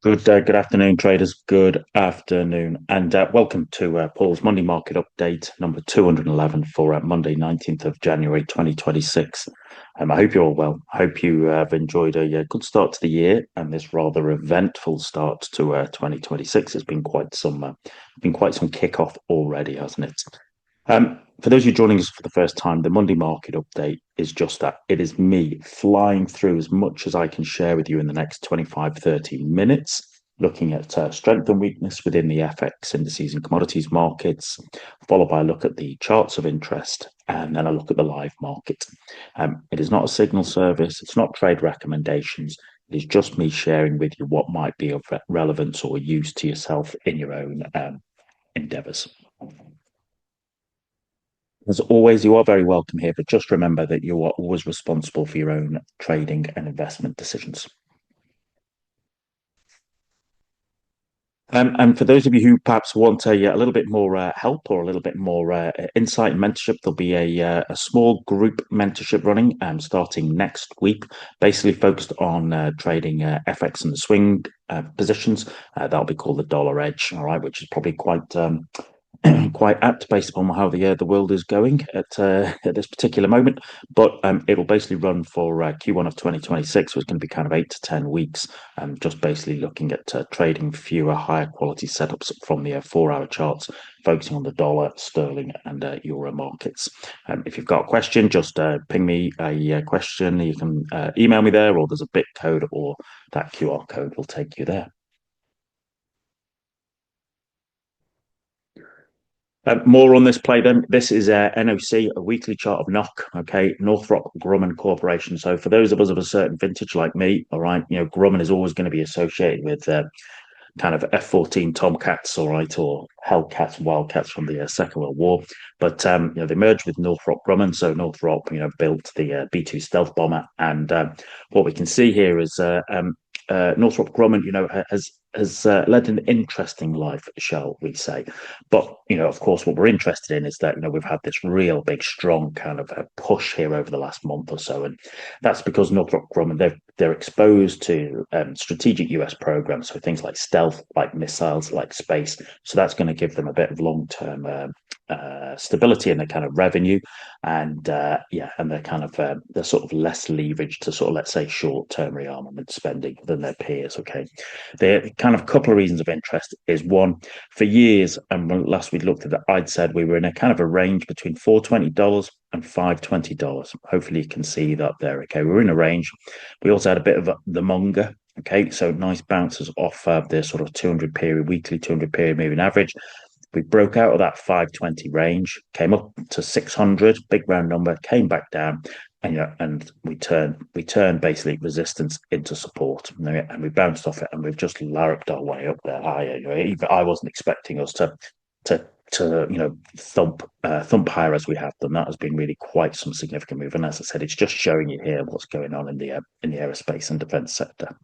Good afternoon, traders. Good afternoon, and welcome to Paul's Monday Market Update number 211 for Monday, 19th of January, 2026. I hope you're all well. I hope you have enjoyed a good start to the year and this rather eventful start to 2026. It's been quite some kickoff already, hasn't it? For those of you joining us for the first time, the Monday Market Update is just that. It is me flying through as much as I can share with you in the next 25, 30 minutes, looking at strength and weakness within the FX indices and commodities markets, followed by a look at the charts of interest, and then a look at the live market. It is not a signal service. It's not trade recommendations. It is just me sharing with you what might be of relevance or use to yourself in your own endeavors. As always, you are very welcome here, but just remember that you are always responsible for your own trading and investment decisions. And for those of you who perhaps want a little bit more help or a little bit more insight and mentorship, there'll be a small group mentorship running starting next week, basically focused on trading FX and the swing positions. That'll be called the Dollar Edge, all right, which is probably quite apt based upon how the world is going at this particular moment. But it will basically run for Q1 of 2026, so it's going to be kind of 8 to 10 weeks, just basically looking at trading fewer higher quality setups from the 4 hour charts, focusing on the dollar, sterling, and euro markets. If you've got a question, just ping me a question. You can email me there, or there's a bit code, or that QR code will take you there. More on this play then. This is NOC, a weekly chart of NOC, okay, Northrop Grumman Corporation. So for those of us of a certain vintage like me, all right, Grumman is always going to be associated with kind of F-14 Tomcats, all right, or Hellcats, Wildcats from the Second World War. But they merged with Northrop Grumman, so Northrop, built the B-2 stealth bomber, and what we can see here is Northrop Grumman, has led an interesting life, shall we say? But of course, what we're interested in is that we've had this real big, strong kind of a push here over the last month or so, and that's because Northrop Grumman they're exposed to strategic US programs, so things like stealth, like missiles, like space. So that's going to give them a bit of long-term stability in their kind of revenue, and and they're sort of less leveraged to sort of, let's say, short-term rearmament spending than their peers. Okay, the kind of couple of reasons of interest is one, for years, and when last we looked at it, I'd said we were in a kind of a range between $420 and $520. Hopefully you can see that there. Okay, we're in a range. We also had a bit of the monger. Okay, so nice bounces off the sort of 200 period, weekly 200 period moving average. We broke out of that 520 range, came up to 600, big round number, came back down, and we turned basically resistance into support, and we bounced off it, and we've just larruped our way up there higher. Even I wasn't expecting us to thump higher as we have done. That has been really quite some significant move, and as I said, it's just showing you here what's going on in the aerospace and defence sector.